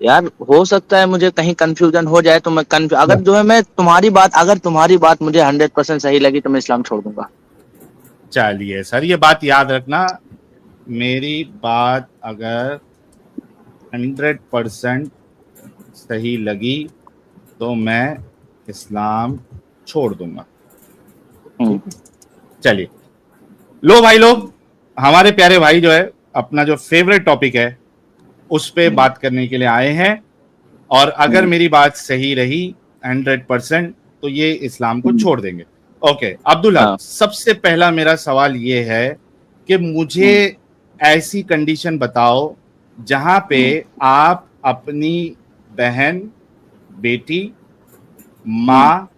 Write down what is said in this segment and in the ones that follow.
यार हो सकता है मुझे कहीं कंफ्यूजन हो जाए, तो मैं अगर जो है मैं तुम्हारी बात मुझे 100% सही लगी तो मैं इस्लाम छोड़ दूंगा। चलिए सर, ये बात याद रखना, मेरी बात अगर 100% सही लगी तो मैं इस्लाम छोड़ दूंगा। हम्म। ठीक है, चलिए। लो भाई लोग, हमारे प्यारे भाई जो है अपना जो फेवरेट टॉपिक है उस पे बात करने के लिए आए हैं, और अगर हम्म। मेरी बात सही रही 100%, तो ये इस्लाम को हम्म। छोड़ देंगे। ओके अब्दुल्ला, हाँ। सबसे पहला मेरा सवाल ये है कि मुझे हम्म। ऐसी कंडीशन बताओ जहां पे हम्म। आप अपनी बहन, बेटी, हम्म। माँ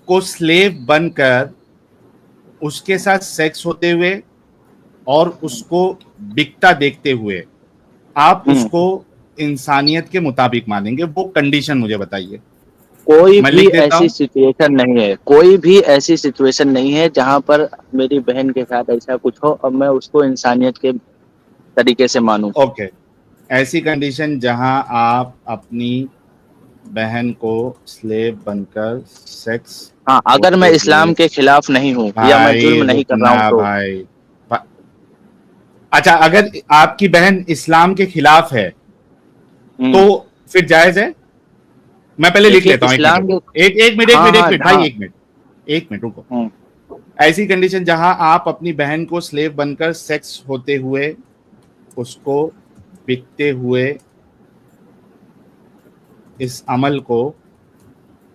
को स्लेव बनकर उसके साथ सेक्स होते हुए और उसको बिकता देखते हुए आप हम्म। उसको इंसानियत के मुताबिक मानेंगे? वो कंडीशन मुझे बताइए, कोई मैं भी लिख देता ऐसी हूं। सिचुएशन नहीं है, कोई भी ऐसी सिचुएशन नहीं है जहां पर मेरी बहन के साथ ऐसा कुछ हो और मैं उसको इंसानियत के तरीके से मानूं। ओके, ऐसी कंडीशन जहां आप अपनी बहन को स्लेव बनकर सेक्स हाँ, अगर मैं होते हुए। इस्लाम के खिलाफ नहीं हूँ या मैं भाई जुल्म नहीं कर रहा रुकना हूँ तो। भाई, अच्छा, अगर आपकी बहन इस्लाम के खिलाफ है तो हम्म। फिर जायज है? मैं पहले लिख देखिए लेता हूं, एक मिनट इस्लाम रुको, के। एक मिनट, एक हाँ मिनट, एक हाँ मिनट भाई, हाँ। एक मिनट, एक मिनट रुको। हम्म। ऐसी कंडीशन जहां आप अपनी बहन को स्लेव बनकर सेक्स होते हुए उसको बिकते हुए इस अमल को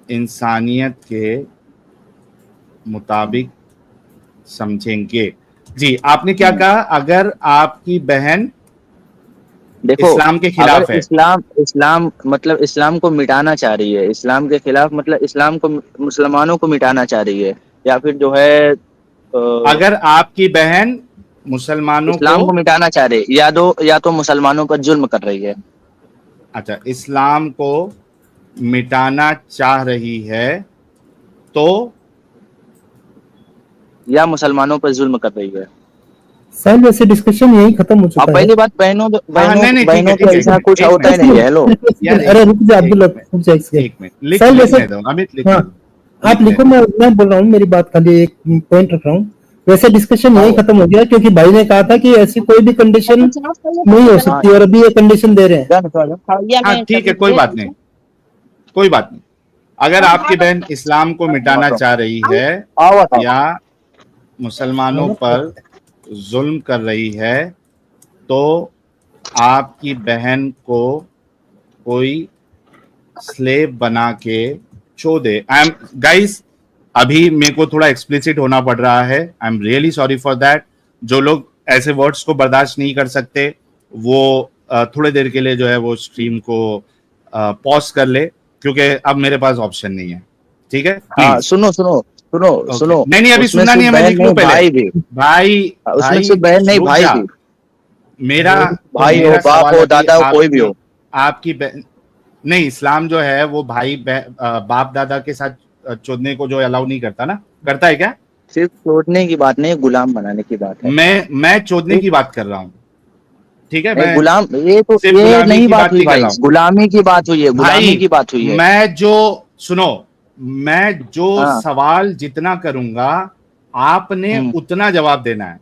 इंसानियत के मुताबिक समझेंगे। जी, आपने क्या हम्म। कहा? अगर आपकी बहन देखो, इस्लाम के अगर खिलाफ है। इस्लाम इस्लाम मतलब इस्लाम को मिटाना चाह रही है, इस्लाम के खिलाफ मतलब इस्लाम को, मुसलमानों को मिटाना चाह रही है, या फिर जो है अगर आपकी बहन मुसलमानों को, इस्लाम को मिटाना चाह रही है, या तो मुसलमानों पर जुल्म कर रही है। अच्छा, इस्लाम को मिटाना चाह रही है तो, या मुसलमानों पर जुल्म कर रही है। शायद वैसे डिस्कशन यही खत्म हो अब चुका है। पहली बात, बहनों हाँ हाँ, बहनों नहीं नहीं, ठीक है बहनों ठीक पे है, एक ऐसा मिनट, कुछ एक होता मिनट, ही नहीं है। हेलो। यार अरे एक रुक जा एक अब्दुल्ला, मिनट, रुक जा एक सेकंड। एक मिनट, सर वैसे, लिखने दो अमित, लिखने हाँ दो, आप लिखने लिखो, दो। मैं बोल रहा हूँ, मेरी बात खाली एक पॉइंट रख रहा हूँ। वैसे डिस्कशन यही आओ, खत्म हो गया क्योंकि भाई ने कहा था कि ऐसी कोई भी कंडीशन नहीं हो हाँ। सकती और अभी ये कंडीशन दे रहे हैं। हाँ ठीक है, कोई बात नहीं, कोई बात नहीं। अगर आपकी बहन इस्लाम को मिटाना चाह रही है आओ बताओ। या मुसलमानों पर जुल्म कर रही है तो आपकी बहन को कोई स्लेव बना के छो दे। आई एम गाइस, अभी मेरे को थोड़ा एक्सप्लिसिट होना पड़ रहा है, I am really sorry for that. जो लोग ऐसे वर्ड्स को बर्दाश्त नहीं कर सकते वो थोड़े देर के लिए जो है वो स्ट्रीम को पॉज कर ले, क्योंकि अब मेरे पास ऑप्शन नहीं है। ठीक है, हाँ, प्लीज। सुनो सुनो सुनो ओके, सुनो। नहीं नहीं, अभी उसमें सुनना नहीं सिर्फ है, मैं बहन लिख लूं नहीं, पहले। भाई भी। भाई, उसमें भाई सिर्फ बहन नहीं, रुक भाई जा। भी। मेरा भाई हो, मेरा बाप सवाल हो, अभी दादा हो, कोई भी आपकी हो। आपकी नहीं, इस्लाम जो है वो भाई बाप दादा के साथ चोदने को जो अलाउ नहीं करता ना, करता है क्या? सिर्फ छोड़ने की बात नहीं, गुलाम बनाने की बात है। मैं चोदने ठीक। की बात कर रहा हूँ। ठीक है, नहीं, मैं गुलाम, सिर्फ ये गुलामी नहीं की बात बात हुई नहीं कर भाई, रहा हूँ गुलामी की बात हुई है, गुलामी भाई। की बात हुई है। मैं जो सुनो, मैं जो हाँ। सवाल जितना करूंगा आपने हम्म। उतना जवाब देना है।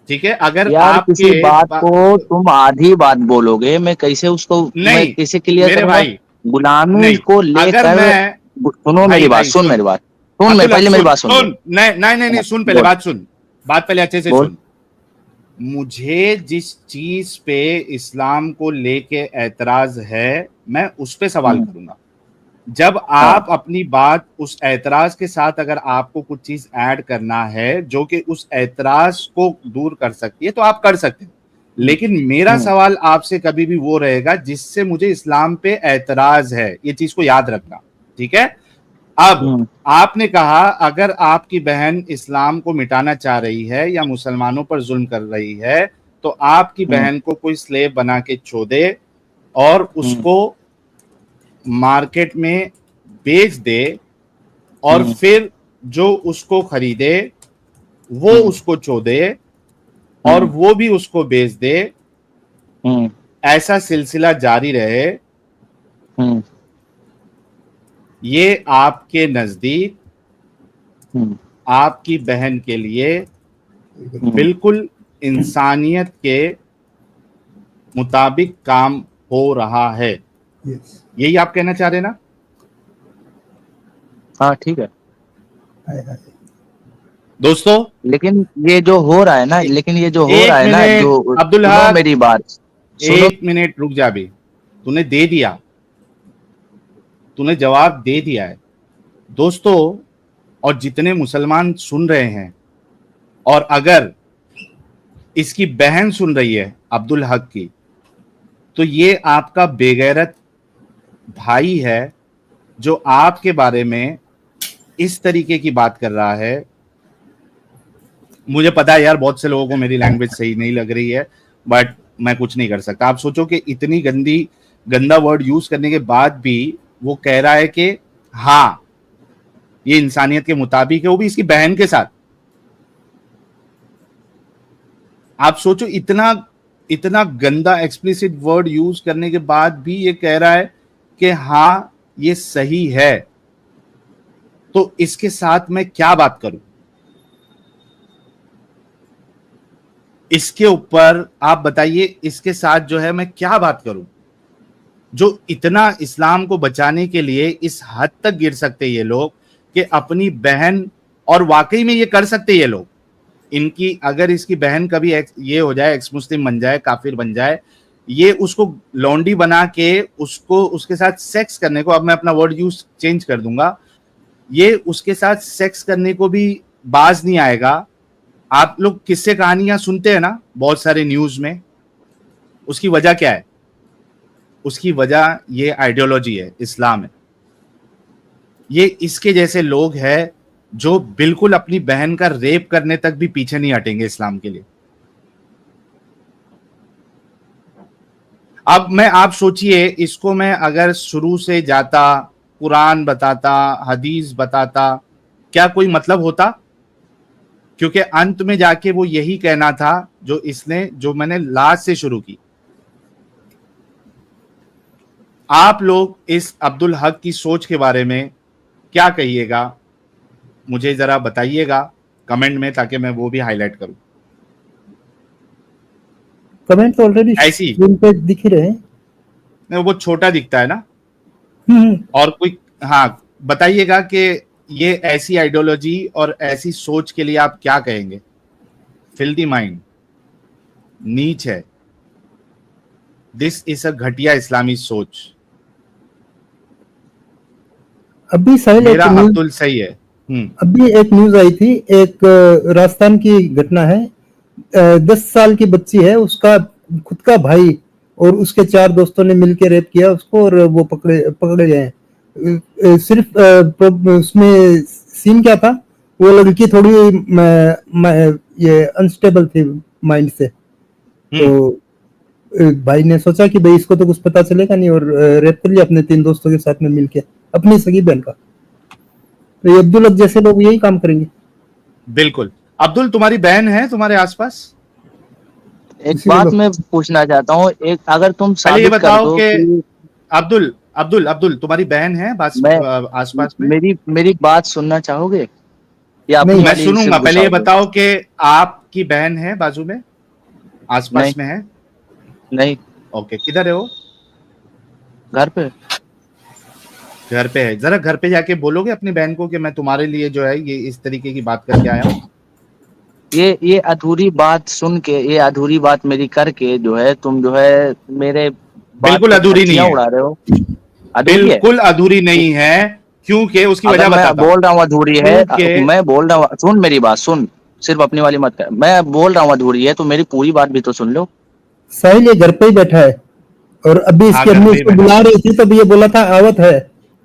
ठीक है, अगर यार किसी आपके बात को तुम आधी बात बोलोगे, मैं कैसे उसको, मैं नहीं कैसे क्लियर मेरे करूंगा? भाई, गुलामी नहीं, को अगर लेकर। मैं, सुनो मेरी भाई बात, भाई सुन सुन, मेरी बात। सुन, मैं अब्दुल्ला पहले मेरी सुन बात सुन ले। सुन, नहीं नहीं नहीं नहीं, हाँ, सुन पहले बोल बात सुन, बात पहले अच्छे से बोल। सुन। मुझे जिस चीज पे इस्लाम को लेके ऐतराज है मैं उस पे सवाल हम्म। करूंगा। जब हाँ। आप अपनी बात उस ऐतराज के साथ, अगर आपको कुछ चीज ऐड करना है जो कि उस ऐतराज को दूर कर सकती है तो आप कर सकते हैं, लेकिन मेरा हम्म। सवाल आपसे कभी भी वो रहेगा जिससे मुझे इस्लाम पे ऐतराज है, ये चीज को याद रखना। ठीक है, अब हम्म। आपने कहा अगर आपकी बहन इस्लाम को मिटाना चाह रही है या मुसलमानों पर जुल्म कर रही है तो आपकी हम्म। बहन को कोई स्लेव बना के छोड़े और हम्म। उसको मार्केट में बेच दे, और हम्म। फिर जो उसको खरीदे वो हम्म। उसको चोदे और हम्म। वो भी उसको बेच दे, हम्म। ऐसा सिलसिला जारी रहे, हम्म ये आपके नजदीक हम्म आपकी बहन के लिए बिल्कुल इंसानियत के मुताबिक काम हो रहा है। यही आप कहना चाह रहे हैं ना? हाँ ठीक है। दोस्तों लेकिन ये जो हो रहा है ना, एक मिनट अब्दुल सुनो हक, मेरी बात, सुनो। एक मिनट रुक जा। भी तूने दे दिया, तूने जवाब दे दिया है दोस्तों। और जितने मुसलमान सुन रहे हैं, और अगर इसकी बहन सुन रही है अब्दुल हक की, तो ये आपका बेगैरत भाई है जो आपके बारे में इस तरीके की बात कर रहा है। मुझे पता है यार, बहुत से लोगों को मेरी लैंग्वेज सही नहीं लग रही है, बट मैं कुछ नहीं कर सकता। आप सोचो कि इतनी गंदा वर्ड यूज करने के बाद भी वो कह रहा है कि हाँ ये इंसानियत के मुताबिक है, वो भी इसकी बहन के साथ। आप सोचो, इतना गंदा एक्सप्लिसिट वर्ड यूज करने के बाद भी ये कह रहा है कि हाँ ये सही है। तो इसके साथ मैं क्या बात करूं? इसके ऊपर आप बताइए, इसके साथ जो है मैं क्या बात करूं? जो इतना इस्लाम को बचाने के लिए इस हद तक गिर सकते ये लोग कि अपनी बहन, और वाकई में ये कर सकते ये लोग, इनकी अगर इसकी बहन कभी ये हो जाए, एक्स मुस्लिम बन जाए, काफिर बन जाए, ये उसको लौंडी बना के उसको उसके साथ सेक्स करने को, अब मैं अपना वर्ड यूज चेंज कर दूंगा, ये उसके साथ सेक्स करने को भी बाज नहीं आएगा। आप लोग किस्से कहानियां सुनते हैं ना बहुत सारे न्यूज में, उसकी वजह क्या है? उसकी वजह ये आइडियोलॉजी है, इस्लाम है। ये इसके जैसे लोग हैं जो बिल्कुल अपनी बहन का रेप करने तक भी पीछे नहीं हटेंगे इस्लाम के लिए। अब आप सोचिए, इसको मैं अगर शुरू से जाता, कुरान बताता, हदीस बताता, क्या कोई मतलब होता? क्योंकि अंत में जाके वो यही कहना था जो मैंने लास्ट से शुरू की। आप लोग इस अब्दुल हक की सोच के बारे में क्या कहिएगा, मुझे जरा बताइएगा कमेंट में, ताकि मैं वो भी हाईलाइट करूं। कमेंट तो ऑलरेडी ऐसी स्क्रीन पे दिख ही रहे हैं। नहीं, वो छोटा दिखता है ना। हम्म। और कोई, हाँ बताइएगा कि ये ऐसी आइडियोलॉजी और ऐसी सोच के लिए आप क्या कहेंगे? फिल्दी माइंड, नीच है, दिस इज अ घटिया इस्लामी सोच। अभी साहिल मेरा अब्दुल सही है। अभी एक न्यूज आई थी, एक राजस्थान की घटना है। 10 साल की बच्ची है, उसका खुद का भाई और उसके 4 दोस्तों ने मिलकर रेप किया उसको, और वो पकड़े गए हैं। सिर्फ उसमें सीन क्या था, वो लड़की थोड़ी ये अनस्टेबल थी माइंड से, तो भाई ने सोचा कि भाई इसको तो कुछ पता चलेगा नहीं, और रेप कर लिया अपने 3 दोस्तों के साथ में मिलके, अपनी सगी बहन का। तो ये अब्दुल जैसे लोग यही काम करेंगे। बिल्कुल। अब्दुल, तुम्हारी बहन है तुम्हारे आसपास? एक बात मैं पूछना चाहता हूँ, एक अगर तुम पहले ये साबित कर बताओ दो कि अब्दुल तुम्हारी बहन है आसपास में? मेरी बात सुनना चाहोगे या अपनी नहीं, मैं वाली सुनूंगा। सिर्फ पहले ये घुसाओगे? बताओ कि आपकी बहन है बाजू में, आसपास नहीं में है? नहीं, ओके, किधर है वो? घर पे। घर पे है। जरा घर पे जाके बोलोगे अपनी बहन को कि मैं तुम्हारे लिए जो है ये इस तरीके की बात करके आया हूँ। ये अधूरी बात सुन के, ये अधूरी बात मेरी करके जो है तुम जो है मेरे बात बिल्कुल पे अधूरी नहीं फर्चियां है, उड़ा रहे हो। अधूरी है? बिल्कुल अधूरी नहीं है, क्योंकि उसकी अगर वजह मैं बताता हूँ। बोल रहा हूँ अधूरी है, क्योंकि मैं बोल रहा हूँ, सुन मेरी बात सुन, सिर्फ अपनी वाली मत कर। मैं बोल रहा हूँ अधूरी है तो मेरी पूरी बात भी तो सुन लो। साहिल ये घर पे ही बैठा है, और अभी हाँ, इसकी घर अम्मी पे ही इसको बैठा। बुला रही थी, तब ये बोला था आवत है।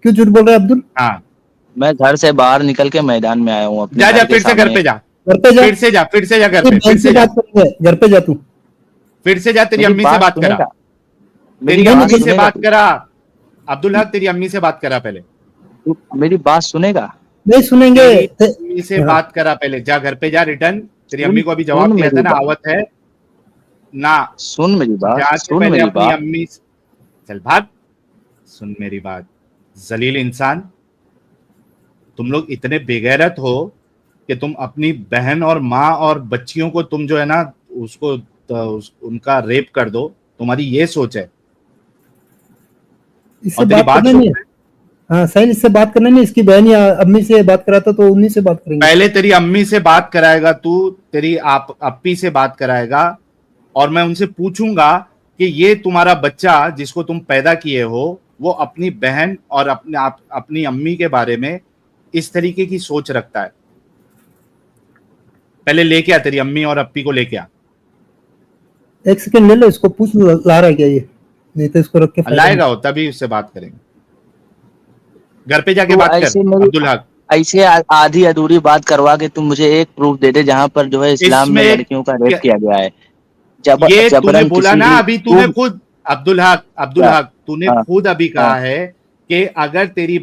क्यों झूठ बोल रहा है अब्दुल? हाँ, मैं घर से बाहर निकल के मैदान में आया हूँ अपने जा घर के फिर से घर सामने। पे जा, घर पे जा, फिर से जा, फिर से जा घर पे, बहन फिर से से जा, बात करेंगे, घर पे जा तू। फिर से जा, तेरी मेरी अम्मी से बात बात करा, सुनेगा? तेरी मेरी बात अम्मी से सुनेगा बात तू? करा। अब्दुल हक, तेरी अम्मी से बात करा पहले, तू मेरी बात सुनेगा? नहीं सुनेंगे। तेरी अम्मी से हाँ। बात करा पहले, जा घर पे जा, रिटर्न। तेरी सुन अम्मी को अभी जवाब सुन दिया था मेरी ना, बात, आवत है। ना, सुन मेरी बात, जाके सुन पहले मेरी अपनी बात। अम्मी, चल भाग, सुन मेरी बात, जलील इंसान। तुम लोग इतने बेगैरत हो कि तुम अपनी बहन और माँ और बच्चियों को तुम जो है ना उसको उनका रेप कर दो, तुम्हारी ये सोच है। इससे और तेरी बात बात करना सुन, नहीं है। हाँ साहिल, इससे बात करना नहीं, इसकी बहन या अम्मी से बात कराता तो उन्हीं से बात करेंगे। पहले तेरी अम्मी से बात कराएगा तू, तेरी आप अपी से बात कराएगा, और मैं उनसे पूछूंगा कि ये तुम्हारा बच्चा जिसको तुम पैदा किए हो वो अपनी बहन और अपनी अम्मी के बारे में इस तरीके की सोच रखता है। पहले लेके आ, तेरी अम्मी और अपी को लेके आ। एक सेकंड ले लो, इसको पूछ लो ला रहा है क्या ये, नहीं तो इसको रख के फायदा लाएगा हो तभी उससे बात करेंगे। घर पे जाके तो बात कर ऐसे मेरी अब्दुल हक। ऐसे आधी अधूरी बात करवा के तुम मुझे एक प्रूफ दे दे जहां पर जो है इस्लाम में इसमें लड़कियों का रेप किया गया है। ये तूने जबरन बोला किसी ना भी अभी, तूने तुम खुद अब्दुल क्या? हक तूने हाँ खुद अभी कहा हाँ है कि अगर तेरी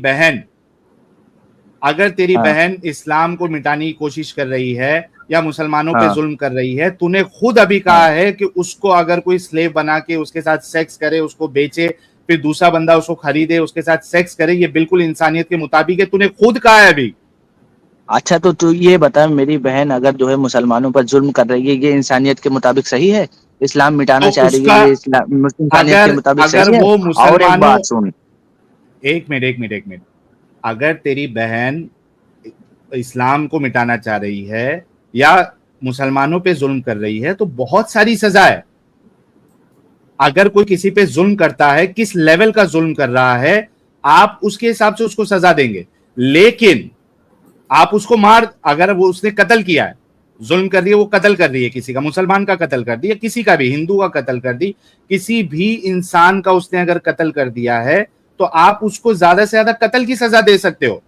हाँ बहन इस्लाम को मिटाने की कोशिश कर रही है या मुसलमानों पे हाँ जुल्म कर रही है, तूने खुद अभी कहा हाँ। है कि उसको अगर कोई स्लेव बना के उसके साथ सेक्स करे, उसको बेचे, फिर दूसरा बंदा उसको खरीदे, उसके साथ सेक्स करे, ये बिल्कुल इंसानियत के मुताबिक है। तूने खुद कहा है अभी। अच्छा तो तू ये बता, मेरी बहन अगर जो है मुसलमानों पर जुल्म कर रही है, ये इंसानियत के मुताबिक सही है? इस्लाम मिटाना तो चाह रही है, उसका, ये इस्लाम इंसानियत के अगर मुताबिक अगर सही है? वो और एक मुसलमानों, बात सुन। एक मिनट, अगर तेरी बहन इस्लाम को मिटाना चाह रही है या मुसलमानों पे जुल्म कर रही है तो बहुत सारी सजा है। अगर कोई किसी पे जुल्म करता है, किस लेवल का जुल्म कर रहा है, आप उसके हिसाब से उसको सजा देंगे। लेकिन आप उसको अगर वो उसने कत्ल किया है, जुल्म कर रही है, वो कत्ल कर रही है, किसी का, मुसलमान का कत्ल कर दिया, किसी का भी, हिंदू का कत्ल कर दी, किसी भी इंसान का उसने अगर कत्ल कर दिया है, तो आप उसको ज्यादा से ज्यादा कत्ल की सजा दे सकते हो।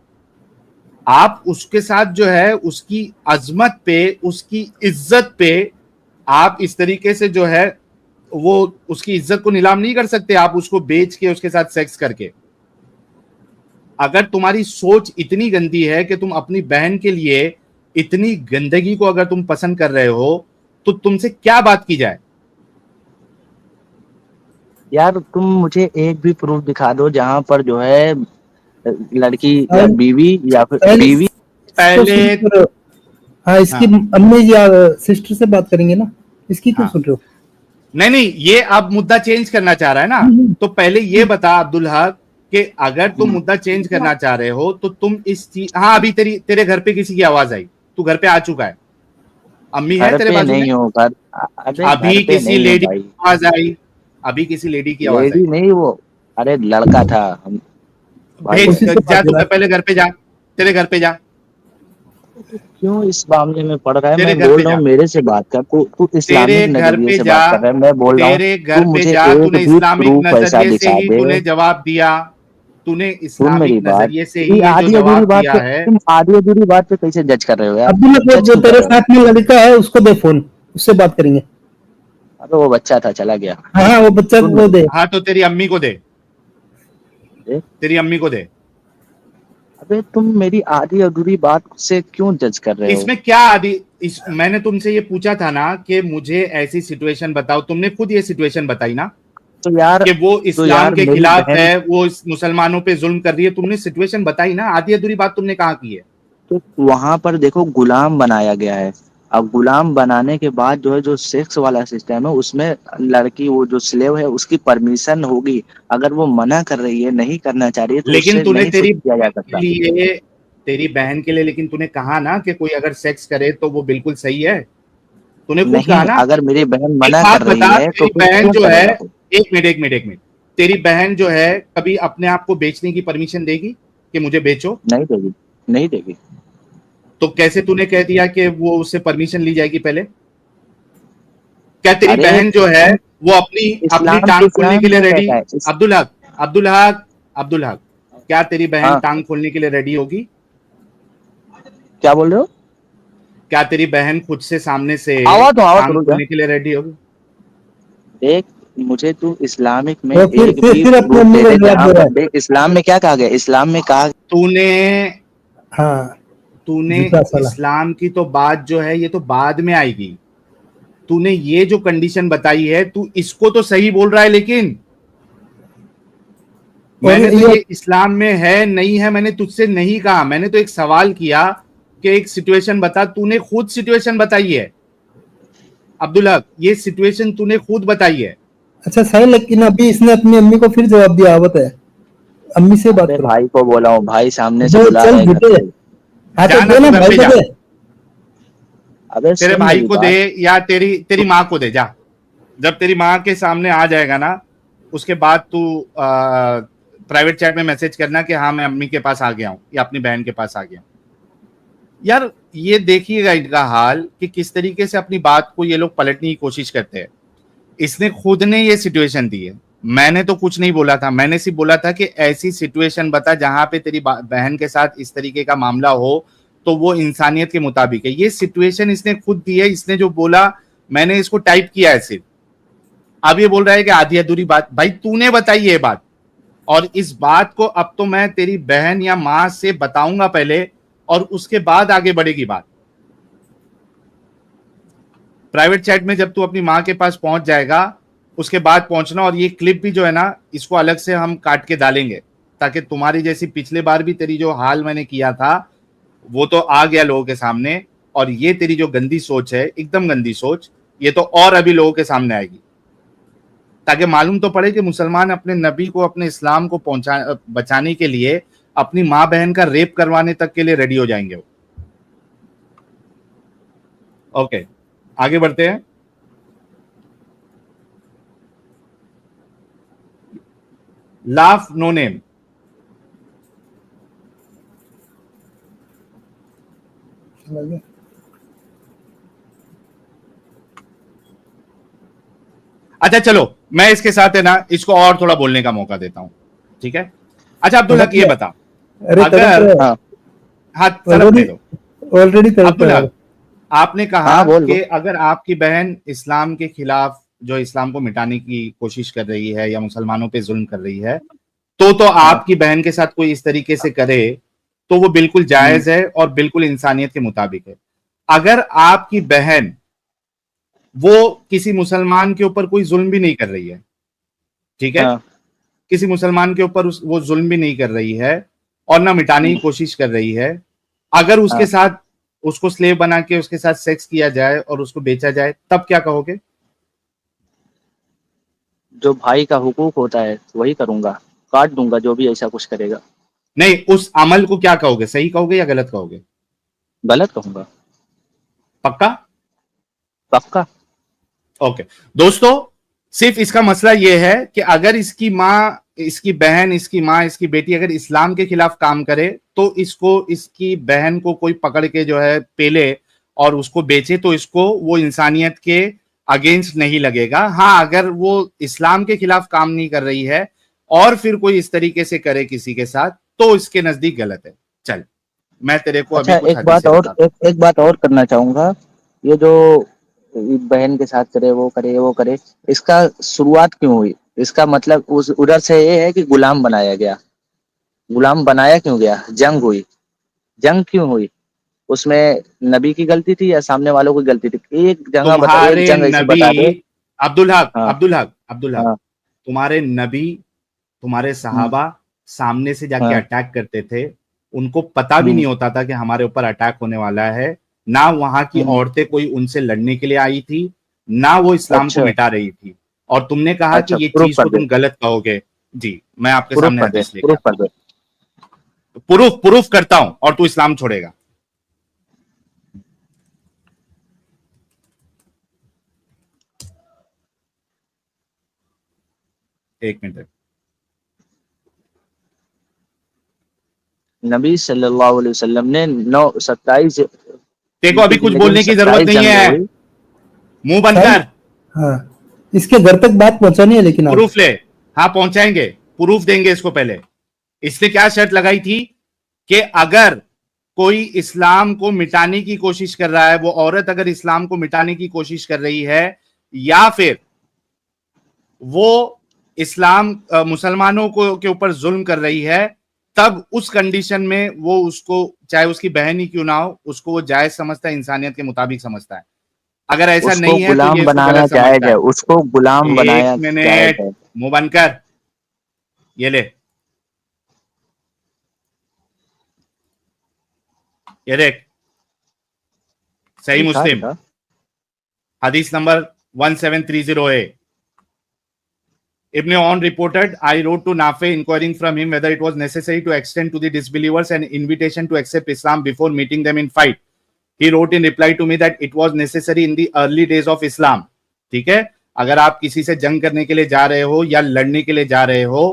आप उसके साथ जो है उसकी अजमत पे, उसकी इज्जत पे आप इस तरीके से जो है वो उसकी इज्जत को नीलाम नहीं कर सकते, आप उसको बेच के उसके साथ सेक्स करके। अगर तुम्हारी सोच इतनी गंदी है कि तुम अपनी बहन के लिए इतनी गंदगी को अगर तुम पसंद कर रहे हो, तो तुमसे क्या बात की जाए? यार तुम मुझे एक भी प्रूफ दिखा दो जहां पर जो है लड़की या साहिल, बीवी या फिर साहिल बीवी। इसको पहले, सुन करो। हाँ इसकी हाँ, अम्मी या सिस्टर से बात करेंगे ना, इसकी क्यों हाँ, सुन रहे हो? नहीं, ये अब मुद्दा चेंज करना चाह रहा है ना। तो पहले ये बता अब्दुल हक कि अगर तुम मुद्दा चेंज करना चाह रहे हो तो तुम इस चीज, हाँ, अभी तेरे घर पे किसी की आवाज आई, तू घर पे आ चुका है, अम्मी है घर तेरे पे बाजू में? नहीं हो घर। अरे घर अभी पे किसी नहीं हूँ लेडी भाई। की आवाज आई, अभी किसी लेडी की आवाज आई। लेडी नहीं वो, अरे लड़का था हम भाई। भेज, उसी से बात जा तू करा। पहले घर पे जा, तेरे घर पे जा, क्यों इस मामले में पड़ रहा है? तेरे मैं घर बोल पे रहा जा, हूँ मेरे से बात कर, तू तेरे इस्लामिक घर नजरिए पे से जा, बात कर रहा है, मैं बोल रहा हूँ तेरे घर तू पे मुझे जा। एक तूने भी इस्लामिक प्रूफ ऐसा नजरिए से दिखा ही दे। तूने जवाब दिया, तूने सुन मेरी इस्लामिक बात, नजरिए से ये ही ये जो आधी अधूरी जवाब बात दिया पे है। तुम आधी अधूरी बात पे कैसे जज कर रहे हो यार? अब्दुल्ला जज जो क्यों कर तेरे रहे हो? साथ में लड़का है उसको दे फोन, उससे बात करेंगे। अरे वो बच्चा था, चला गया। हाँ हाँ, वो बच्चा सुन को मेरी दे। हाँ, तो तेरी अम्मी को दे, बात। तेरी अम्मी को दे। अबे तुम मेरी आधी अधूरी बात से क्यों जज कर रहे हो? इसमें क्या मैंने तुमसे ये पूछा था ना कि मुझे ऐसी सिचुएशन बताओ, तुमने खुद ये सिचुएशन बताई ना तो यार, कि वो तो इस्लाम यार के मेरी खिलाफ बहन, है, वो मुसलमानों पे जुल्म कर रही है, तुमने सिचुएशन बताई ना, आधी अधूरी बात तुमने कहाँ की है? तो वहां पर देखो गुलाम बनाया गया है। अब गुलाम बनाने के बाद जो है जो सेक्स वाला सिस्टम है उसमें लड़की, वो जो स्लेव है उसकी परमिशन होगी। अगर वो मना कर रही है, नहीं करना चाह रही है, तो लेकिन उससे तूने नहीं कुछ तेरी किया जा बहन के सकता। लिए, तेरी बहन के लिए, लेकिन तूने कहा ना कि कोई अगर सेक्स करे तो वो बिल्कुल सही है, तूने खुद कहा नहीं, ना। अगर मेरी बहन एक मना कर बात रही बता, है तो तेरी फिर बहन क्यों जो है, करेगा वो? एक मिनट, तेरी बहन जो है कभी अपने आप को बेचने की परमिशन देगी कि मुझे बेचो? नहीं देगी, नहीं देगी। तो कैसे तूने कह दिया कि वो उससे परमिशन ली जाएगी पहले? क्या तेरी अरे बहन जो है वो अपनी अपनी इस्लाम टांग खोलने इस्लाम के लिए क्या रेडी? कहता है अब्दुल हक, अब्दुल हक, क्या तेरी बहन हाँ, टांग खोलने के लिए रेडी होगी? क्या बोल रहे हो? क्या तेरी बहन खुद से सामने से आवा तो टांग रुक जा। खोलने के लिए रेडी होगी? देख, मुझे तू इस्लामिक में वो एक भी फिर अपनी प्रूफ अम्मी दे को दे जवाब जहां दे रहा पर, है। देख इस्लाम में क्या कहा गया, इस्लाम में कहा। तूने हाँ तूने झूठा साला। इस्लाम की तो बात जो है ये तो बाद में आएगी। तूने ये जो कंडीशन बताई है, तू इसको तो सही बोल रहा है, लेकिन मैंने तो ये इस्लाम में है नहीं है मैंने तुझसे नहीं कहा। मैंने तो एक सवाल किया कि एक सिचुएशन बता। तूने खुद सिचुएशन बताई है अब्दुल हक, ये सिचुएशन तूने खुद बताई है। अच्छा साहिल, लेकिन अभी इसने अपनी अम्मी को फिर जवाब दिया। आवत है, अम्मी से बात करो। भाई को बोला हूँ, भाई सामने से बुला चल रहे हैं घर बेटे, पे। हाँ तो जाना दे ना तू घर भाई पे को जा, दे। अबे तेरे सुन भाई मेरी को बात। दे या तेरी माँ को दे। जा, जब तेरी माँ के सामने आ जाएगा ना, उसके बाद तू प्राइवेट चैट में मैसेज करना कि हाँ मैं अम्मी के पास आ गया हूँ या अपनी बहन के पास आ गया हूँ। यार ये देखिएगा इनका हाल कि किस तरीके से अपनी बात को ये लोग पलटने की कोशिश करते हैं। इसने खुद ने ये सिचुएशन दी है, मैंने तो कुछ नहीं बोला था। मैंने सिर्फ बोला था कि ऐसी सिचुएशन बता जहां पे तेरी बहन के साथ इस तरीके का मामला हो तो वो इंसानियत के मुताबिक है। ये सिचुएशन इसने खुद दी है। इसने जो बोला मैंने इसको टाइप किया है सिर्फ। अब ये बोल रहा है कि आधी अधूरी बात। भाई तूने बताई ये बात, और इस बात को अब तो मैं तेरी बहन या मां से बताऊंगा पहले, और उसके बाद आगे बढ़ेगी बात। प्राइवेट चैट में जब तू अपनी मां के पास पहुंच जाएगा उसके बाद पहुंचना। और ये क्लिप भी जो है ना, इसको अलग से हम काट के डालेंगे, ताकि तुम्हारी जैसी पिछले बार भी तेरी जो हाल मैंने किया था वो तो आ गया लोगों के सामने, और ये तेरी जो गंदी सोच है, एकदम गंदी सोच, ये तो और अभी लोगों के सामने आएगी, ताकि मालूम तो पड़े कि मुसलमान अपने नबी को, अपने इस्लाम को बचाने के लिए अपनी मां बहन का रेप करवाने तक के लिए रेडी हो जाएंगे वो। ओके, आगे बढ़ते हैं। Laugh no name. अच्छा चलो, मैं इसके साथ है ना इसको और थोड़ा बोलने का मौका देता हूं, ठीक है? अच्छा अब्दुल हक ये बता, अरे अगर हाँ हाँ तड़पने दो ऑलरेडी अब्दुल हक, आपने कहा हाँ, बोल कि अगर आपकी बहन इस्लाम के खिलाफ, जो इस्लाम को मिटाने की कोशिश कर रही है या मुसलमानों पे जुल्म कर रही है, तो आपकी बहन के साथ कोई इस तरीके से करे तो वो बिल्कुल जायज है और बिल्कुल इंसानियत के मुताबिक है। अगर आपकी बहन वो किसी मुसलमान के ऊपर कोई जुल्म भी नहीं कर रही है, ठीक है, हाँ, किसी मुसलमान के ऊपर वो जुल्म भी नहीं कर रही है और ना मिटाने की कोशिश कर रही है, अगर उसके साथ उसको स्लेव बना के उसके साथ सेक्स किया जाए और उसको बेचा जाए, तब क्या कहोगे? जो भाई का हुकूक होता है वही करूंगा, काट दूंगा जो भी ऐसा कुछ करेगा। नहीं, उस अमल को क्या कहोगे? सही कहोगे या गलत कहोगे? गलत कहूंगा। पक्का? पक्का। ओके दोस्तों, सिर्फ इसका मसला यह है कि अगर इसकी माँ, इसकी बहन, इसकी माँ, इसकी बेटी अगर इस्लाम के खिलाफ काम करे तो इसको, इसकी बहन को कोई पकड़ के जो है पेले और उसको बेचे तो इसको वो इंसानियत के अगेंस्ट नहीं लगेगा। हाँ, अगर वो इस्लाम के खिलाफ काम नहीं कर रही है और फिर कोई इस तरीके से करे किसी के साथ, तो इसके नजदीक गलत है। चल, मैं तेरे को अच्छा अभी कुछ एक बात हदीसें और, बताता एक बात और करना चाहूंगा। ये जो बहन के साथ करे वो करे वो करे, इसका शुरुआत क्यों हुई? इसका मतलब उस उधर से ये है कि गुलाम बनाया गया। गुलाम बनाया क्यों गया? जंग हुई। जंग क्यों हुई? उसमें नबी की गलती थी या सामने वालों की गलती थी? एक जगह बता, एक तुम्हारे जंग ऐसी नबी, बता दे। अब्दुल हक, हाँ अब्दुल हक, अब्दुल हक, हाँ तुम्हारे नबी, तुम्हारे सहाबा सामने से जाके हाँ अटैक करते थे। उनको पता भी नहीं होता था कि हमारे ऊपर अटैक होने वाला है। ना वहां की हम्म, औरतें कोई उनसे लड़ने के लिए आई थी, ना वो इस्लाम को अच्छा मिटा रही थी। और तुमने कहा कि अच्छा, ये प्रूफ चीज कर को दे, तुम गलत कहोगे। जी, मैं आपके प्रूफ सामने कर दे, हदीस लेके प्रूफ आता कर हूँ। दे। तो प्रूफ प्रूफ करता हूं और तू इस्लाम छोड़ेगा। एक मिनट। नबी सल्लल्लाहु अलैहि वसल्लम ने 27 देखो उनकी अभी कुछ जिंदगी में बोलने की जरूरत 27 नहीं जंग है, हुई। मुंह बंद साहिल, कर। हाँ इसके घर तक बात पहुंचानी है लेकिन आप। प्रूफ ले। हाँ पहुंचाएंगे, प्रूफ देंगे इसको। पहले इसने क्या शर्त लगाई थी कि अगर कोई इस्लाम को मिटाने की कोशिश कर रहा है, वो औरत अगर इस्लाम को मिटाने की कोशिश कर रही है, या फिर वो इस्लाम मुसलमानों को के ऊपर जुल्म कर रही है, तब उस कंडीशन में वो उसको, चाहे उसकी बहन ही क्यों ना हो, उसको वो जायज समझता है, इंसानियत के मुताबिक समझता है। अगर ऐसा उसको नहीं है तो गुलाम ये इसको बनाना गलत जायज समझता है, है। उसको गुलाम बनाया एक जायज मिनट, है। मुंह बंद कर, ये ले, ये देख, सही दिखा मुस्लिम दिखा। हदीस number 1730A। Ibn On reported, I wrote to Nafi inquiring from him whether it was necessary to extend to the disbelievers an invitation to accept Islam before meeting them in fight. He wrote in reply to me that it was necessary in the early days of Islam. ठीक है, अगर आप किसी से जंग करने के लिए जा रहे हो या लड़ने के लिए जा रहे हो,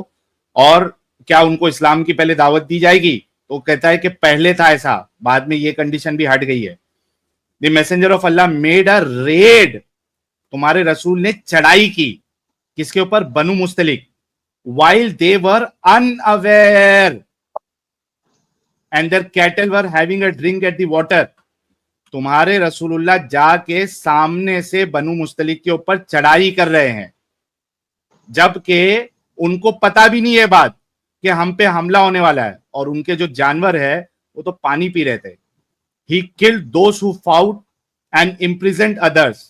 और क्या उनको इस्लाम की पहले दावत दी जाएगी? तो कहता है कि पहले था ऐसा, बाद में ये कंडीशन भी हट गई है। The messenger of Allah made a red, तुम्हारे रसूल ने चढ़ाई की, किसके ऊपर? बनु मुस्तलिक, while they were unaware and their cattle were having a drink at the water। तुम्हारे रसूलुल्लाह जाके सामने से बनु मुस्तलिक के ऊपर चढ़ाई कर रहे हैं, जबकि उनको पता भी नहीं है बात कि हम पे हमला होने वाला है, और उनके जो जानवर है वो तो पानी पी रहे थे। He killed those who fought and imprisoned others।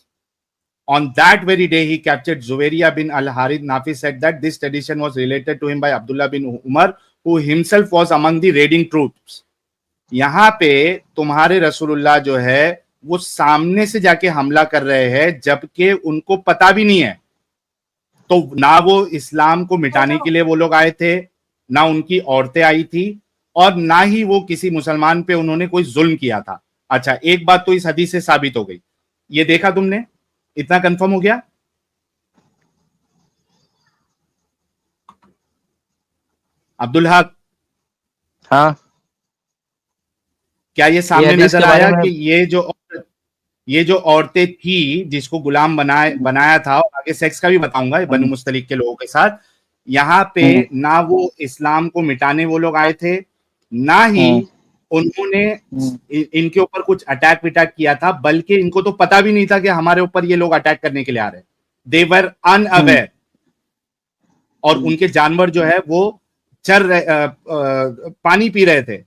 On that very day, he captured Zuwairia bin al-Harith। Nafi said that this tradition was related to him by Abdullah bin Umar, who himself was among the raiding troops। यहां पे तुम्हारे रसूलुल्लाह जो है वो सामने से जाके हमला कर रहे हैं, जबकि उनको पता भी नहीं है। तो ना वो इस्लाम को मिटाने के लिए वो लोग आए थे, ना उनकी औरतें आई थी, और ना ही वो किसी मुसलमान पे उन्होंने कोई जुल्म किया था। अच्छा, एक बात तो इस हदीस से साबित हो गई, ये देखा तुमने, इतना कंफर्म हो गया। अब्दुल हक, हाँ, क्या ये सामने हदीस नजर के बारे आया में। कि ये जो औरतें थी जिसको गुलाम बनाया था, और आगे सेक्स का भी बताऊंगा बनु मुस्तलिक के लोगों के साथ, यहाँ पे ना वो इस्लाम को मिटाने वो लोग आए थे, ना ही उन्होंने इनके ऊपर कुछ अटैक विटैक किया था, बल्कि इनको तो पता भी नहीं था कि हमारे ऊपर ये लोग अटैक करने के लिए आ रहे हैं। दे वर अनअवेयर। और उनके जानवर जो है वो पानी पी रहे थे।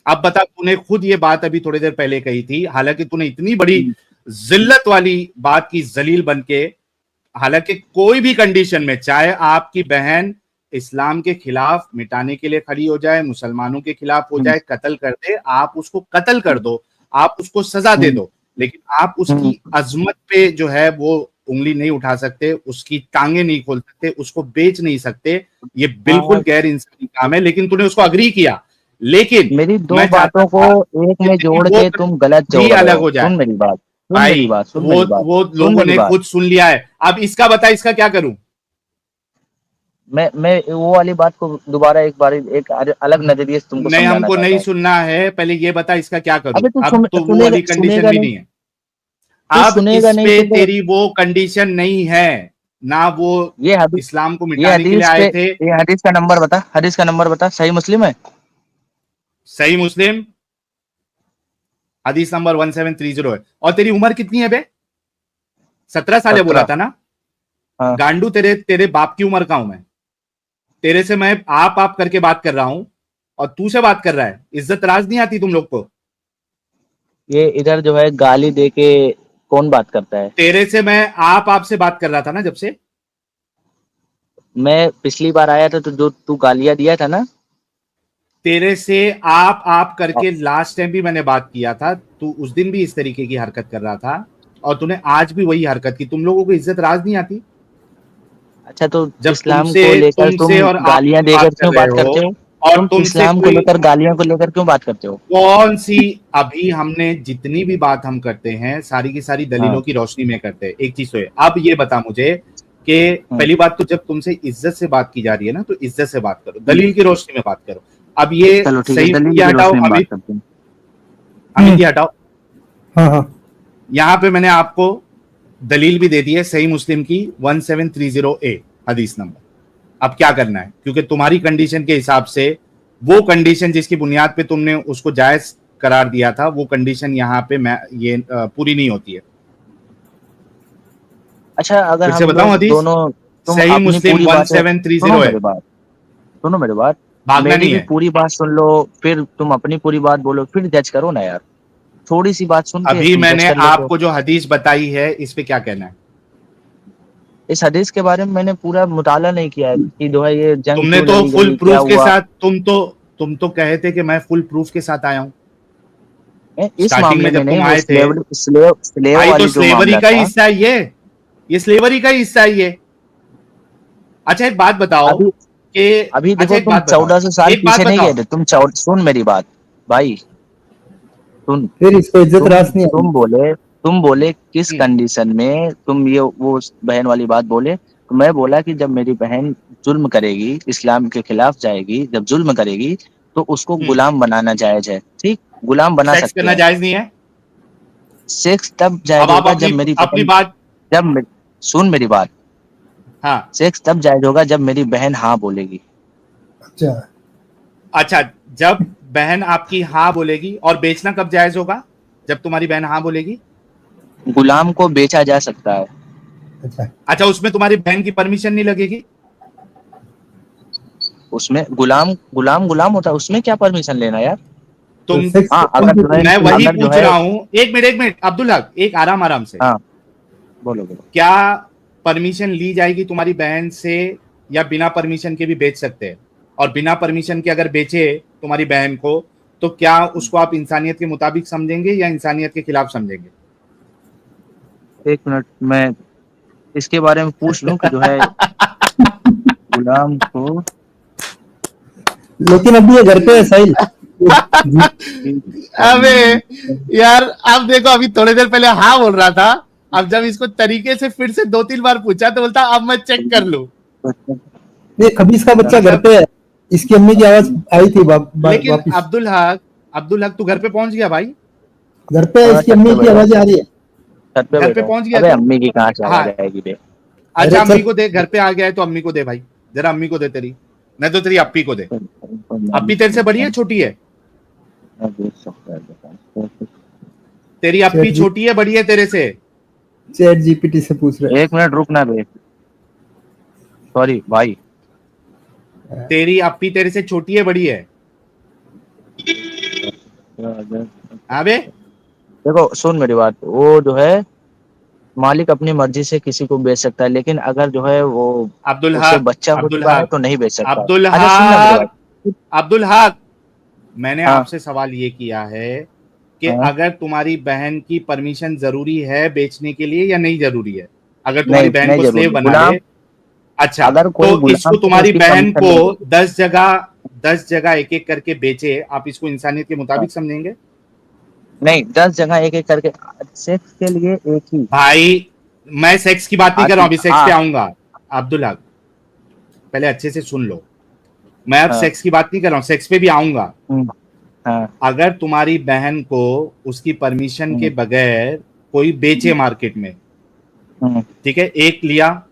अब बता, तूने खुद ये बात अभी थोड़ी देर पहले कही थी, हालांकि तूने इतनी बड़ी जिल्लत वाली बात की जलील बनके, हालांकि कोई भी कंडीशन में, चाहे आपकी बहन इस्लाम के खिलाफ मिटाने के लिए खड़ी हो जाए, मुसलमानों के खिलाफ हो जाए, कत्ल कर दे, आप उसको कत्ल कर दो, आप उसको सजा दे दो, लेकिन आप उसकी अजमत पे जो है वो उंगली नहीं उठा सकते, उसकी टांगे नहीं खोल सकते, उसको बेच नहीं सकते। ये बिल्कुल गैर इंसानी काम है, लेकिन तूने उसको अग्री किया। लेकिन मेरी दो मैं बातों को एक में जोड़ के तुम गलत जोड़ रहे अलग हो। हो जाए। सुन मेरी बात, सुन भाई, मेरी बात, सुन वो मेरी बात, वो सुन लोगों मेरी ने बात। खुद सुन लिया है। अब इसका बता, इसका क्या करूं? मैं वो वाली बात को दोबारा एक बार एक अलग नजरिए से तुमको नहीं, समझाना हमको चाहता नहीं हूँ। सुनना है, पहले ये बता इसका क्या करूं। अबे तू अब तो वो सुनेगा वाली कंडीशन सुनेगा भी नहीं, नहीं है। तू अब सुनेगा इस नहीं पे तो तेरी वो कंडीशन नहीं है, ना वो ये हदीस, इस्लाम को ये मिटाने के लिए हदीस आए के, थे। ये हदीस का नंबर बता, हदीस का नंबर बता। सही मुस्लिम है? सही मुस्लिम हदीस नंबर 1730 है। और तेरी उम्र कितनी है बे? 17 साल है बोला 17। था ना? हाँ। गांडू, तेरे बाप की उम्र का हूं मैं। तेरे से मैं आप करके बात कर रहा हूं, और तू से बात कर रहा है। इज्जत राज नहीं आती तुम लोग को? ये इधर जो है गाली दे के कौन बात करता है? तेरे से मैं आप से बात कर रहा था ना जब से। मैं पिछली बार आया था तो जो तू गालियां दिया था ना, तेरे से आप करके लास्ट टाइम भी मैंने बात किया था, तू उस दिन भी इस तरीके की हरकत कर रहा था, और तूने आज भी वही हरकत की। तुम लोगों को इज्जत राज नहीं आती? अच्छा तो जब इस्लाम को लेकर तुम तुमसे और आप गालियां बात देकर कर क्यों रहे बात हो, करते हो? और तुम तुमसे इस्लाम को कोई लेकर गालियों को लेकर क्यों बात करते हो? कौन सी, अभी हमने जितनी भी बात हम करते हैं सारी की सारी दलीलों हाँ। की रोशनी में करते हैं। एक चीज तो है, अब ये बता मुझे कि पहली बात तो जब तुमसे इज्जत से बात की जा रही है ना, तो इज्जत से बात करो, दलील की रोशनी में बात करो। अब ये चलो ठीक है, सही दलील ये की हटाओ, रोशनी में बात अमित, करते हैं। अमित ये हटाओ। हाँ हाँ यहां पे मैंने आपको दलील भी दे दी है, सही मुस्लिम की 1730A हदीस नंबर। अब क्या करना है, क्योंकि तुम्हारी कंडीशन के हिसाब से वो कंडीशन जिसकी बुनियाद पे तुमने उसको जायज करार दिया था, वो कंडीशन यहाँ पे ये पूरी नहीं होती है। अच्छा अगर फिर से हम बताऊं लोग हदीस? दोनों, तुम सही अपनी मुस्लिम पूरी बातें 1730 सुनो है। मेरी बात, सुनो मेरी बात, भागना मेरी नहीं भी है। पूरी बात सुन लो, फिर तुम अपनी पूरी बात बोलो, फिर जज करो ना यार। थोड़ी सी बात सुन के अभी तुम मैंने जज कर लेते हो। आपको जो हदीस बताई है इस पे क्या कहना है? इस हदीस के बारे में मैंने पूरा मुताला नहीं किया है कि जो है ये जंग तुमने क्यों तो लड़ी फुल गई, क्या प्रूफ के हुआ। साथ, तुम तो कहे थे कि मैं फुल प्रूफ के साथ आया हूं। इस स्टार्टिंग मामले में में जब नहीं, तुम वो आए थे स्लेव भाई, तो वाली जो स्लेवरी मामला का ही था। हिस्सा है ये स्लेवरी का ही हिस्सा है ये। अच्छा एक बात बताओ अभी कि अभी अच्छा देखो, एक तुम बात बताओ 1400 साल एक बात पीछे नहीं गए बताओ थे, सुन मेरी बात भाई, सुन। फिर इसको इज्जत तुम रास नहीं आई। तुम बोले किस हम्म, कंडीशन में तुम ये वो बहन वाली बात बोले, तो मैं बोला कि जब मेरी बहन जुल्म करेगी, इस्लाम के खिलाफ जाएगी, जब जुल्म करेगी तो उसको हम्म। गुलाम बनाना जायज है, ठीक, गुलाम बना सेक्स सकते करना हैं। जायज नहीं है? सेक्स तब अब जायज आप होगा जब अपनी मेरी अपनी बहन, बात। जब मे- सुन मेरी बात, हाँ। सेक्स तब जायज होगा जब मेरी बहन हाँ बोलेगी। अच्छा, अच्छा, जब बहन आपकी हाँ बोलेगी। और बेचना कब जायज होगा? जब तुम्हारी बहन हाँ बोलेगी। गुलाम को बेचा जा सकता है। अच्छा। अच्छा, उसमें तुम्हारी बहन की परमिशन नहीं लगेगी? उसमें गुलाम गुलाम गुलाम होता है, उसमें क्या परमिशन लेना यार। तो तुम सेक्स हाँ कौन सी मैं परमिशन वही लेगी? अगर जो पूछ है, रहा हूं। एक मिनट अब्दुल हक, एक आराम आराम से। हाँ बोलो बोलो। क्या परमिशन ली जाएगी तुम्हारी बहन से, या बिना परमिशन के भी बेच सकते हैं? और बिना परमिशन के अगर बेचे तुम्हारी बहन को, तो क्या उसको आप इंसानियत के मुताबिक समझेंगे या इंसानियत के खिलाफ समझेंगे? एक मिनट, मैं इसके बारे में पूछ लूं कि जो है गुलाम को। लेकिन अभी ये घर पे है साहिल। अबे यार, अब देखो, अभी थोड़ी देर पहले हाँ बोल रहा था। अब जब इसको तरीके से फिर से 2-3 बार पूछा तो बोलता अब मैं चेक कर लूं। ये खबीस का बच्चा घर मतलब, पे है। इसकी अम्मी की आवाज आई थी लेकिन वापिस। अब्दुल हक तू घर पे पहुंच गया भाई? घर पे है, हाँ, इसकी छत पे अम्मी की बैठा हूँ, आवाज आ रही है। छत पे घर बैठा पे हूँ। पहुंच गया अबे तू? अम्मी की कहाँ से हाँ। आवाज आएगी बे। अरे अच्छा, चल। अम्मी को दे, घर पे आ गया है तो अम्मी को दे भाई। जरा अम्मी को दे तेरी, नहीं तो तेरी अप्पी को दे। अप्पी तेरे से बड़ी है छोटी है? तेरी चैट अप्पी जी छोटी है बड़ी है तेरे से? चैट जीपीटी से पूछ रहे एक मिनट रुकना बे, सॉरी भाई। हैं। तेरी अप्पी तेरे से छोटी है बड़ी है? अबे देखो सुन मेरी बात, वो जो है मालिक अपनी मर्जी से किसी को बेच सकता है, लेकिन अगर जो है वो अब्दुल उससे हक, बच्चा हो अब्दुल चुका है हक, तो नहीं बेच सकता। अब्दुल अच्छा सुनना मेरी हक, बात। अब्दुल हक, मैंने हाँ आपसे सवाल ये किया है कि हाँ। अगर तुम्हारी बहन की परमिशन जरूरी है बेचने के लिए या नहीं जरूरी है? अगर तुम्हारी नहीं बहन नहीं को स्लेव जरूरी बना गुलाम, ले। अच्छा, अगर कोई तो गुलाम इसको है तो तुम्हारी उसकी बहन परमिशन को लेनी 10 जगह एक एक करके बेचे, आप इसको इंसानियत के चाहिए। मुताबिक समझेंगे? नहीं, 10 जगह एक एक करके, सेक्स के लिए एक ही। भाई, मैं सेक्स की बात नहीं कर रहा हूं, आती अभी सेक्स पे हाँ आऊंगा। अब्दुल हक, पहले अच्छे से सुन लो। मैं अब हाँ। सेक्स की बात नहीं कर रहा हूं, सेक्स पे भी आऊंगा। हम्म, हाँ। अगर तुम्हारी बहन को उसकी परमिशन के हम्म, बगैर कोई बेचे हम्म, मार्केट में, हम्म, ठीक है, एक लिया,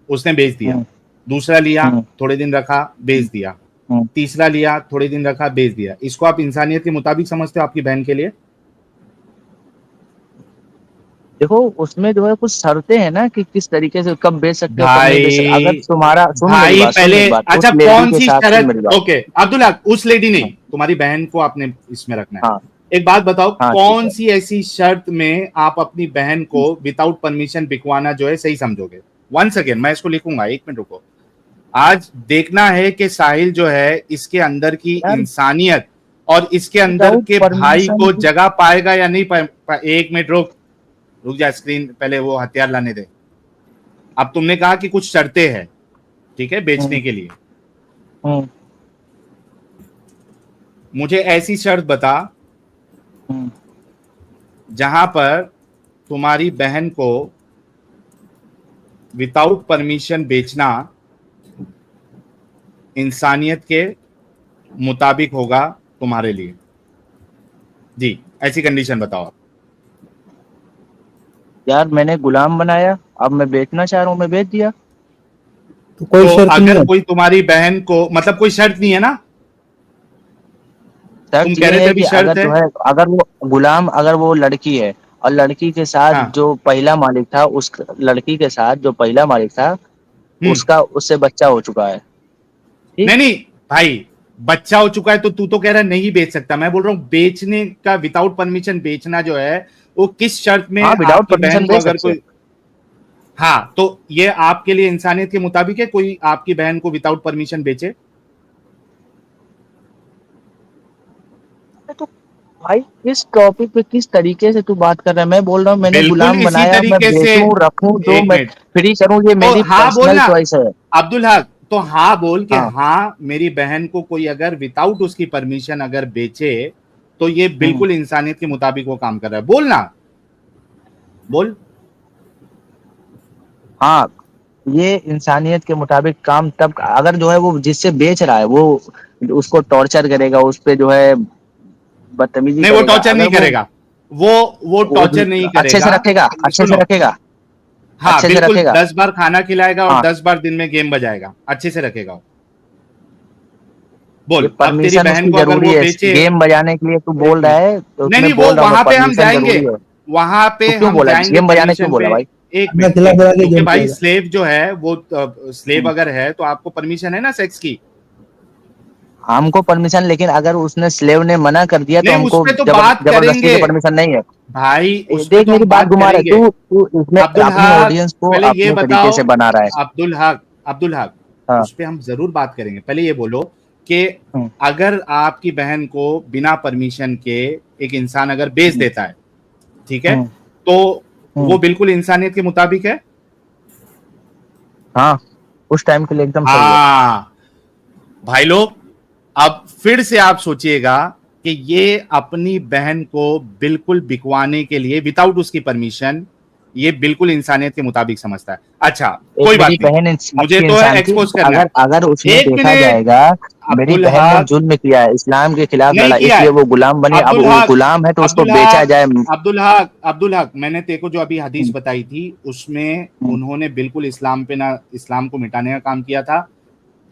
उसने बेच दिया। हम्म, दूसरा लिया, हम्म, थोड़े दिन रखा, बेच दिया। हम्म। तीसरा लिया, थोड़े दिन रखा, बेच दिया। इसको आप इंसानियत के मुताबिक समझते हो आपकी बहन के लिए? देखो उसमें जो है कुछ शर्तें हैं ना कि किस तरीके से कब बेच सकते हो कब नहीं बेच सकते। अगर भाई, तुम्हारा, भाई सुन पहले, मेरी बात, उस अच्छा लेडी कौन के सी साथ, सुन शर्त? मेरी बात। ओके अब्दुल हक, उस लेडी नहीं, हाँ तुम्हारी बहन को आपने इसमें रखना है। हाँ एक बात बताओ, हाँ, ठीक कौन है। सी ऐसी शर्त में आप अपनी बहन को विदाउट परमिशन बिकवाना जो है सही समझोगे? वन सेकेंड, मैं इसको लिखूंगा, 1 मिनट रुको। आज देखना है कि साहिल जो है इसके अंदर की यार इंसानियत और इसके अंदर विदाउट के भाई परमिशन को की, जगह पाएगा या नहीं पाए। 1 मिनट रुक, रुक जा, स्क्रीन पहले वो हथियार लाने दे। अब तुमने कहा कि कुछ शर्तें हैं, ठीक है, बेचने हम्म, के लिए। हम्म, मुझे ऐसी शर्त बता हम्म। जहां पर तुम्हारी बहन को विदाउट परमिशन बेचना इंसानियत के मुताबिक होगा तुम्हारे लिए। जी, ऐसी कंडीशन बताओ। यार मैंने गुलाम बनाया, अब मैं बेचना चाह रहा हूँ, मैं बेच दिया। तो कोई तो शर्त नहीं अगर है। कोई तुम्हारी बहन को, मतलब कोई शर्त नहीं है ना? तुम शर्त कह ये रहे थे है अभी कि शर्त अगर है। जो है, अगर वो गुलाम, अगर वो लड़की है और लड़की के साथ हाँ। जो पहला मालिक था, उस लड़की के साथ जो पहला मालिक था हम्म। उसका, उससे बच्चा हो चुका है, ठीक। नहीं नहीं भाई, बच्चा हो चुका है तो तू तो कह रहा है नहीं बेच सकता, मैं बोल रहा हूँ बेचने का, विदाउट परमिशन बेचना जो है वो किस शर्त में हाँ, विदाउट आपकी बहन परमिशन को दे अगर सकते कोई, हाँ तो ये आपके लिए इंसानियत के मुताबिक है कोई आपकी बहन को विदाउट परमिशन बेचे? हैं। तो भाई किस टॉपिक पे किस तरीके से तू बात कर रहा है? मैं बोल रहा हूँ मैंने बिल्कुल गुलाम इसी बनाया, मैं तरीके से। बेचूं रखूं जो एक मैं मिनट, फ्री करूं, ये तो मेरी हाँ पर्सनल बोलना चॉइस है। अब्दुल हक, तो हाँ बोल के हाँ। हाँ मेरी बहन को कोई अगर विदाउट उसकी परमिशन अगर बेचे तो ये हम्म। बिल्कुल इंसानियत के मुताबिक वो काम कर रहा है, बोलना, बोल। हाँ, ये इंसानियत के मुताबिक काम तब अगर जो है वो जिससे बेच रहा है वो उसको टॉर्चर करेगा, उस पे जो है बदतमीजी नहीं वो करेगा, टॉर्चर अगर नहीं करेगा, वो वो टॉर्चर नहीं अच्छे से करेगा। रखेगा, अच्छे से सुनो, रखेगा, हाँ अच्छे से बिल्कुल रखेगा। 10 बार खाना खिलाएगा और हाँ, 10 बार दिन में गेम बजाएगा, अच्छे से रखेगा वो। ये बोल, अब तेरी परमिशन बहन उसकी को अगर जरूरी वो है बेचे, गेम बजाने के लिए, तू एक बोल रहा मिनट, है तो नहीं नहीं उसमें वो बोल रहा हूँ मैं वहां पे हम परमिशन जाएंगे, जरूरी है। वहां तो पे क्यों हम बोला जाएंगे गेम बजाने, क्यों परमिशन पे। बोला भाई? एक खाना मिनट, खिला एक खिला मिनट, के क्योंकि गेम भाई खेलेगा। स्लेव जो है वो स्लेव हम्म। अगर है तो आपको परमिशन है ना सेक्स की? हमको परमिशन, लेकिन अगर उसने स्लेव ने मना कर दिया तो नहीं उस हमको पे तो बात जबरदस्ती करेंगे से परमिशन नहीं है। भाई, उस पे देख तो मेरी हम बात बात घुमा रहा है करेंगे। तू तू इसमें अब्दुल अपनी हक, ऑडियंस को पहले ये अपने तरीके बताओ, से बना रहा है। अब्दुल हक, अब्दुल हक, हाँ। उस पे हम जरूर बात करेंगे। पहले ये बोलो कि हम्म। अगर आपकी बहन को बिना परमिशन के एक इंसान अगर बेच हम्म। देता है, ठीक है, हम्म। तो वो हम्म। बिल्कुल इंसानियत के मुताबिक है? हाँ, उस टाइम के लिए एकदम सही है। हाँ भाई लोग, अब फिर से आप सोचिएगा कि ये अपनी बहन को बिल्कुल बिकवाने के लिए विदाउट उसकी परमिशन, ये बिल्कुल इंसानियत के मुताबिक समझता है। अच्छा, एक कोई मेरी बात नहीं, बहन मुझे अच्छी तो है इंसान थी। एक्सपोज करना अगर है। अगर उसमें एक देखा मिनट, जाएगा मेरी अब्दुल बहन ने हक, जुल्म किया है, इस्लाम के खिलाफ नहीं लड़ा, किया इसलिए है, वो गुलाम बनी। अब अब्दुल वो हक, गुलाम है तो उसको अब्दुल बेचा हक, जाए। अब्दुल हक, अब्दुल हक, मैंने तेको जो अभी हदीस हम्म। बताई थी उसमें हम्म। उन्होंने बिल्कुल इस्लाम पे ना, इस्लाम को मिटाने का काम किया था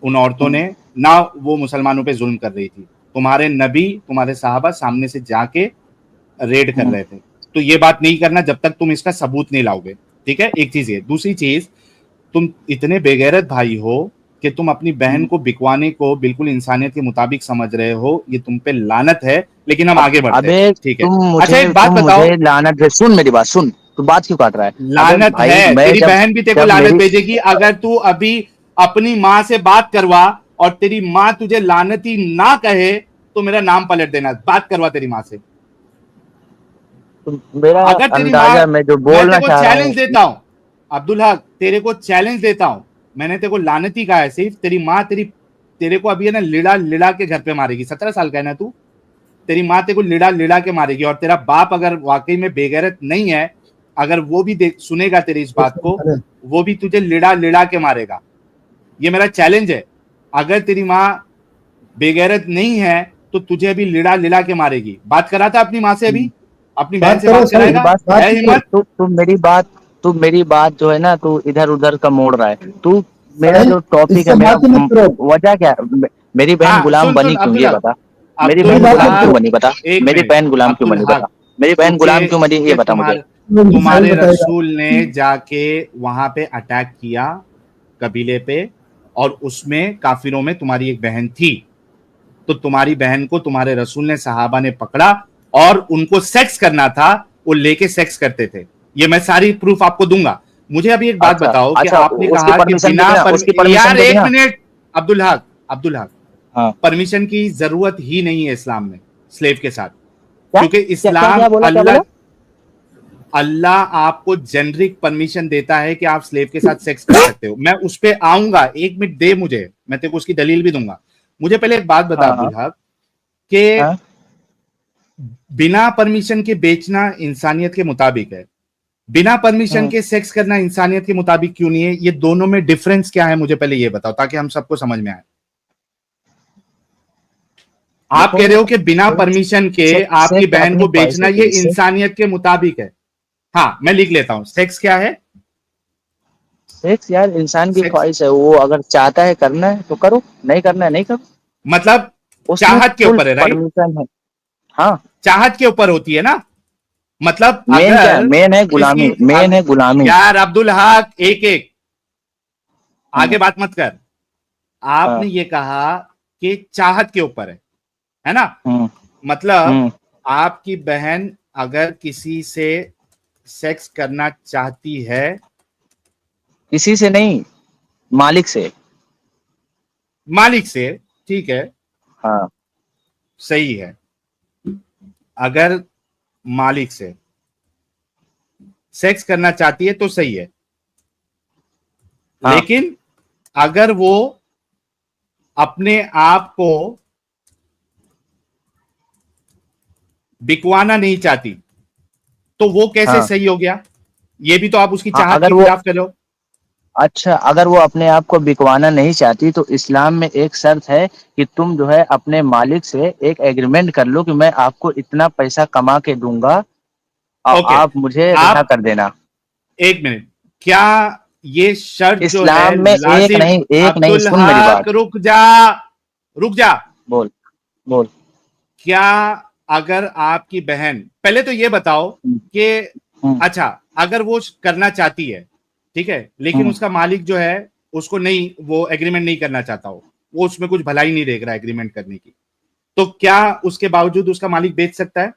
उन औरतों हम्म। ने, ना वो मुसलमानों पे जुल्म कर रही थी। तुम्हारे नबी, तुम्हारे साहबा सामने से जाके रेड कर हम्म। रहे थे। तो ये बात नहीं करना जब तक तुम इसका सबूत नहीं लाओगे, ठीक है? एक चीज ये, दूसरी चीज, तुम इतने बेगैरत भाई हो कि तुम अपनी बहन हम्म। को बिकवाने को बिल्कुल इंसानियत के मुताबिक समझ रहे हो, ये तुम पे लानत है। लेकिन हम अब आगे बढ़ते हैं, अबे ठीक है? अच्छा एक बात तुम बताओ, मुझे लानत दे, सुन मेरी बात सुन, तू बात क्यों काट रहा है? अबे लानत भाई है, मैं तेरी जब बहन भी तेरे को जब लानत मेरी भेजेगी अगर तू अभी अपनी माँ से बात करवा और तेरी माँ तुझे लानती ना कहे तो मेरा नाम पलट देना, बात करवा तेरी माँ से। मेरा अगर तेरी माँ, अंदाजा, मैं जो मैं बोलना तेरे को चाह रहा चैलेंज हूँ। देता हूं, अब्दुल हक तेरे को चैलेंज देता हूं, मैंने तेरे को लानती कहा है सिर्फ, तेरी माँ तेरे को अभी है ना लिड़ा लिड़ा के घर पे मारेगी। 17 साल का है ना तू, तेरी माँ तेरे को लिड़ा लिड़ा के मारेगी। और तेरा बाप अगर वाकई में बेगैरत नहीं है, अगर वो भी देख सुनेगा तेरी इस बात को, वो भी तुझे लिड़ा लिड़ा के मारेगा। ये मेरा चैलेंज है। अगर तेरी माँ बेगैरत नहीं है तो तुझे भी लिड़ा लिड़ा के मारेगी। बात करा था अपनी माँ से, अभी अपनी बहन बात से करो बात सही, मेरी कराएगा? बात बात है तो करो। हिम्मत? तू मेरी बात जो है ना, तू इधर उधर का मोड़ रहा है तू। मेरा साहिल, जो टॉपिक है, इससे मेरा बात ही मत करो। वजह क्या है? मेरी बहन हाँ गुलाम सुन सुन बनी क्यों, अब्दुल ये हक, बता। मेरी मेरी अब्दुल बहन बात गुलाम मत क्यों हक, करो। बनी, बता। एक मेरी मिनट, बहन गुलाम क्यों अब्दुल बनी, बता। हक, मेरी बहन गुलाम क्यों बनी, ये तुझे बता मुझे। तुम्हारे साहिल तुम्हारे बताएगा। रसूल ने जाके वहां पे अटैक किया कबीले पे, और उसमें काफिरों में तुम्हारी एक बहन थी। तो तुम्हारी बहन को तुम्हारे रसूल ने, सहाबा ने पकड़ा और उनको सेक्स करना था, वो लेके सेक्स करते थे। ये मैं सारी प्रूफ आपको दूंगा। मुझे अभी एक बात अच्छा बताओ कि अच्छा, आपने उसकी कहा कि परमिशन भी बिना देना, उसकी परमिशन यार भी एक देना। मिनट, अब्दुल हक, अब्दुल हक, हाँ। परमिशन की जरूरत ही नहीं है इस्लाम में स्लेव के साथ, क्या क्योंकि क्या क्या इस्लाम, क्या बोला, क्या अल्लाह, बोला? अल्लाह आपको जेनरिक परमिशन देता है कि आप स्लेव के साथ सेक्स कर सकते हो। मैं उस पर आऊंगा, एक मिनट दे मुझे, मैं तेरे को उसकी दलील भी दूंगा। मुझे पहले एक बात बता हाँ। हाँ। अब्दुल हक कि हाँ। बिना परमिशन के बेचना इंसानियत के मुताबिक है, बिना परमिशन हम्म। के सेक्स करना इंसानियत के मुताबिक क्यों नहीं है? ये दोनों में डिफरेंस क्या है, मुझे पहले ये बताओ ताकि हम सबको समझ में आए। आप देखो, कह रहे हो कि बिना सेक्स परमिशन के आपकी सेक्स बहन अपनी को ख्वाहिश बेचना होती ये है इससे। इंसानियत के मुताबिक है। हाँ मैं लिख लेता हूं, सेक्स क्या है? सेक्स यार इंसान की सेक्स ख्वाहिश है, वो अगर चाहता है करना है तो करो, नहीं करना है नहीं करो। मतलब उसमें चाहत के फुल ऊपर है, राइट? परमिशन है। हाँ। चाहत के ऊपर होती है ना? मतलब मेन क्या है? अगर मेन है किसी, गुलामी, मेन है गुलामी। यार अब्दुल हक, एक एक हम्म। आगे बात मत कर। हाँ। आपने ये कहा के चाहत के ऊपर है ना। मतलब आपकी बहन अगर किसी से सेक्स करना चाहती है, किसी से नहीं, मालिक से। मालिक से, ठीक है, हाँ सही है। अगर मालिक से सेक्स करना चाहती है तो सही है, हाँ लेकिन अगर वो अपने आप को बिकवाना नहीं चाहती तो वो कैसे हाँ सही हो गया? ये भी तो आप उसकी हाँ। चाहत के अगर वो, खिलाफ कर रहे हो। अच्छा, अगर वो अपने आप को बिकवाना नहीं चाहती तो इस्लाम में एक शर्त है कि तुम जो है अपने मालिक से एक एग्रीमेंट कर लो कि मैं आपको इतना पैसा कमा के दूंगा और ओके, आप मुझे रिहा आप कर देना। एक मिनट, क्या ये शर्त जो है इस्लाम में लाजिम? एक नहीं, अब्दुल सुन मेरी हक बात। रुक जा, रुक जा। बोल बोल। क्या अगर आपकी बहन, पहले तो ये बताओ हम्म, कि हम्म, अच्छा, अगर वो करना चाहती है, ठीक है, लेकिन हम्म। उसका मालिक जो है उसको नहीं, वो एग्रीमेंट नहीं करना चाहता हो, वो उसमें कुछ भलाई नहीं देख रहा एग्रीमेंट करने की, तो क्या उसके बावजूद उसका मालिक बेच सकता है?